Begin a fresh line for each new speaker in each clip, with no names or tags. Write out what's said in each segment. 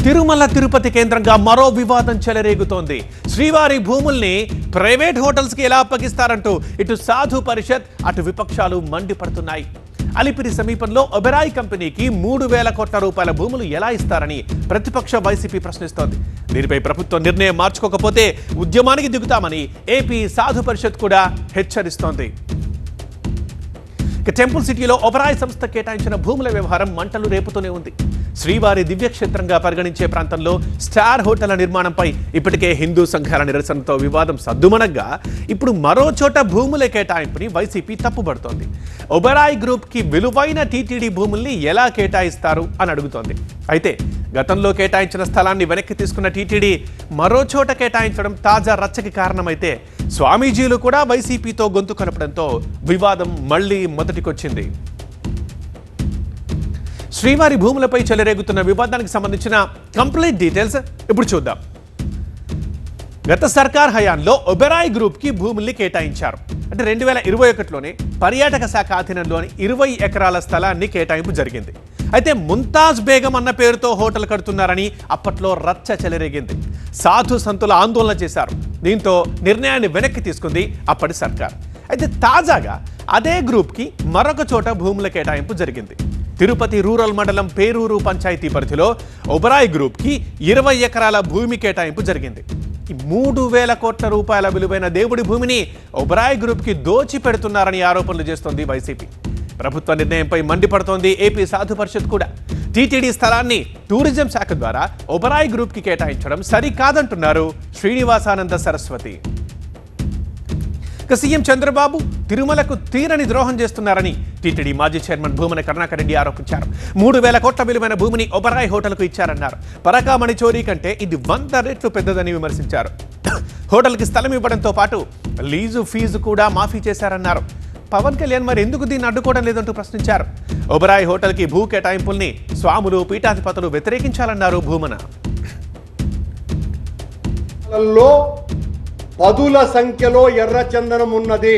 తిరుమల తిరుపతి కేంద్రంగా మరో వివాదం చెలరేగుతోంది. శ్రీవారి భూముల్ని ప్రైవేట్ హోటల్స్ కి ఎలా అప్పగిస్తారంటూ ఇటు సాధు పరిషత్ అటు విపక్షాలు మండిపడుతున్నాయి. అలిపిరి సమీపంలో ఒబెరాయ్ కంపెనీకి 3,000 కోట్ల రూపాయల భూములు ఎలా ఇస్తారని ప్రతిపక్ష వైసీపీ ప్రశ్నిస్తోంది. దీనిపై ప్రభుత్వం నిర్ణయం మార్చుకోకపోతే ఉద్యమానికి దిగుతామని ఏపీ సాధు పరిషత్ కూడా హెచ్చరిస్తోంది. టెంపుల్ సిటీలో ఒబెరాయ్ సంస్థ కేటాయించిన భూముల వ్యవహారం మంటలు రేపుతూనే ఉంది. శ్రీవారి దివ్యక్షేత్రంగా పరిగణించే ప్రాంతంలో స్టార్ హోటళ్ల నిర్మాణంపై ఇప్పటికే హిందూ సంఘాల నిరసనతో వివాదం సద్దుమణగ్గా ఇప్పుడు మరో చోట భూముల కేటాయింపుని వైసీపీ తప్పుపడుతోంది. ఒబెరాయ్ గ్రూప్ కి విలువైన టీటీడీ భూముల్ని ఎలా కేటాయిస్తారు అని అడుగుతోంది. అయితే గతంలో కేటాయించిన స్థలాన్ని వెనక్కి తీసుకున్న టీటీడీ మరో చోట కేటాయించడం తాజా రచ్చకి కారణమైతే స్వామీజీలు కూడా వైసీపీతో గొంతు కలపడంతో వివాదం మళ్లీ మొదటికొచ్చింది. శ్రీవారి భూములపై చెలరేగుతున్న వివాదానికి సంబంధించిన కంప్లీట్ డీటెయిల్స్ ఇప్పుడు చూద్దాం. గత సర్కార్ హయాంలో ఒబెరాయ్ గ్రూప్ కి భూముల్ని కేటాయించారు. అంటే 2021లోనే పర్యాటక శాఖ అధీనంలోని 20 ఎకరాల స్థలాన్ని కేటాయింపు జరిగింది. అయితే ముంతాజ్ బేగం అన్న పేరుతో హోటల్ కడుతున్నారని అప్పట్లో రచ్చ చెలరేగింది. సాధు సంతుల ఆందోళన చేశారు. దీంతో నిర్ణయాన్ని వెనక్కి తీసుకుంది అప్పటి సర్కార్. అయితే తాజాగా అదే గ్రూప్కి మరొక చోట భూముల కేటాయింపు జరిగింది. తిరుపతి రూరల్ మండలం పేరూరు పంచాయతీ పరిధిలో ఒబెరాయ్ గ్రూప్కి 20 ఎకరాల భూమి కేటాయింపు జరిగింది. 3,000 కోట్ల రూపాయల విలువైన దేవుడి భూమిని ఒబెరాయ్ గ్రూప్కి దోచి పెడుతున్నారని ఆరోపణలు చేస్తోంది వైసీపీ. ప్రభుత్వ నిర్ణయంపై మండిపడుతోంది ఏపీ సాధు పరిషత్ కూడా. టీటీడీ స్థలాన్ని టూరిజం శాఖ ద్వారా ఒబెరాయ్ గ్రూప్కి కేటాయించడం సరికాదంటున్నారు శ్రీనివాసానంద సరస్వతి. సీఎం చంద్రబాబు తిరుమలకు తీరని ద్రోహం చేస్తున్నారని టీటీడీ మాజీ చైర్మన్ భూమన కరుణాకర్ రెడ్డి ఆరోపించారు. 3,000 కోట్ల విలువైన భూమిని ఒబెరాయ్ హోటల్కు ఇచ్చారన్నారు. పరకామణి చోరీ కంటే ఇది 100 రెట్లు పెద్దదని విమర్శించారు. హోటల్కి స్థలం ఇవ్వడంతో పాటు లీజు ఫీజు కూడా మాఫీ చేశారన్నారు. పవన్ కళ్యాణ్ మరి ఎందుకు దీన్ని అడ్డుకోవడం లేదంటూ ప్రశ్నించారు. ఒబెరాయ్ హోటల్కి భూ కేటాయింపుల్ని స్వాములు పీఠాధిపతులు వ్యతిరేకించాలన్నారు భూమన.
పదుల సంఖ్యలో ఎర్రచందనం ఉన్నది.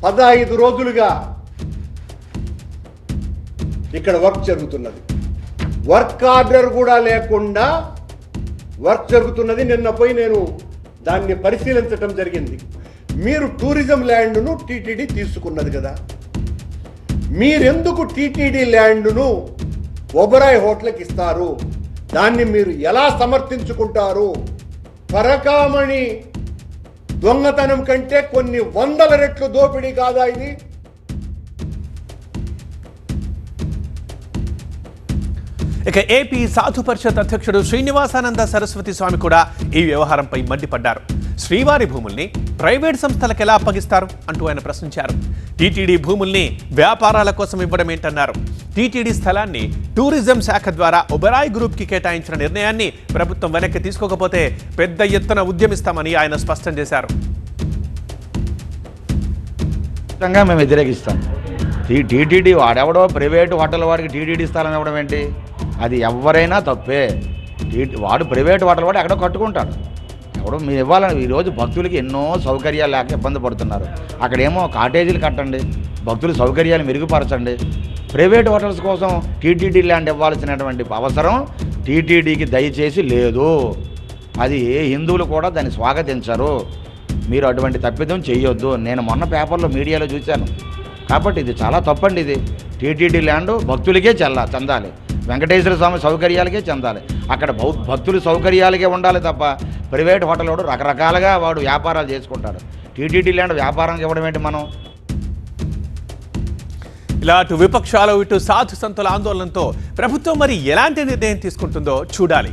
15 రోజులుగా ఇక్కడ వర్క్ జరుగుతున్నది. వర్క్ ఆర్డర్ కూడా లేకుండా వర్క్ జరుగుతున్నది. నిన్న పోయి నేను దాన్ని పరిశీలించటం జరిగింది. మీరు టూరిజం ల్యాండ్ను టీటీడీ తీసుకున్నది కదా, మీరెందుకు టీటీడీ ల్యాండ్ను ఒబెరాయ్ హోటల్కి ఇస్తారు? దాన్ని మీరు ఎలా సమర్థించుకుంటారు? పరకామణి దొంగతనం కంటే కొన్ని 100 రెట్లు దోపిడీ కాదా ఇది?
ఇక ఏపీ సాధు పరిషత్ అధ్యక్షుడు శ్రీనివాసానంద సరస్వతి స్వామి కూడా ఈ వ్యవహారంపై మండిపడ్డారు. శ్రీవారి భూముల్ని ప్రైవేట్ సంస్థలకు ఎలా అప్పగిస్తారు అంటూ ఆయన ప్రశ్నించారు. టీటీడీ భూముల్ని వ్యాపారాల కోసం ఇవ్వడం ఏంటన్నారు. టీటీడీ స్థలాన్ని టూరిజం శాఖ ద్వారా ఒబెరాయ్ గ్రూప్కి కేటాయించిన నిర్ణయాన్ని ప్రభుత్వం వెనక్కి తీసుకోకపోతే పెద్ద ఎత్తున ఉద్యమిస్తామని ఆయన స్పష్టం చేశారు.
మేము వ్యతిరేకిస్తాం. టీటీడీ వాడెవడో ప్రైవేటు హోటల్ వాడికి టీటీడీ స్థలం ఇవ్వడం ఏంటి? అది ఎవరైనా తప్పే. వాడు ప్రైవేటు హోటల్ వాడు ఎక్కడో కట్టుకుంటాడు. ఎవడో మీరు ఇవ్వాలని ఈరోజు భక్తులకి ఎన్నో సౌకర్యాలు లేక ఇబ్బంది పడుతున్నారు. అక్కడేమో కాటేజీలు కట్టండి, భక్తుల సౌకర్యాలు మెరుగుపరచండి. ప్రైవేట్ హోటల్స్ కోసం టీటీడీ ల్యాండ్ ఇవ్వాల్సినటువంటి అవసరం టీటీడీకి దయచేసి లేదు. అది ఏ హిందువులు కూడా దాన్ని స్వాగతించరు. మీరు అటువంటి తప్పిదం చేయొద్దు. నేను మొన్న పేపర్లో మీడియాలో చూశాను. కాబట్టి ఇది చాలా తప్పండి. ఇది టీటీడీ ల్యాండ్ భక్తులకే చెందాలి, వెంకటేశ్వర స్వామి సౌకర్యాలకే చెందాలి. అక్కడ భక్తుల సౌకర్యాలకే ఉండాలి తప్ప ప్రైవేట్ హోటల్ వాడు రకరకాలుగా వాడు వ్యాపారాలు చేసుకుంటాడు. టీటీడీ ల్యాండ్ వ్యాపారం ఇవ్వడం ఏంటి? మనం
ఇలా అటు విపక్షాలు ఇటు సాధు సంతుల ఆందోళనతో ప్రభుత్వం మరి ఎలాంటి నిర్ణయం తీసుకుంటుందో చూడాలి.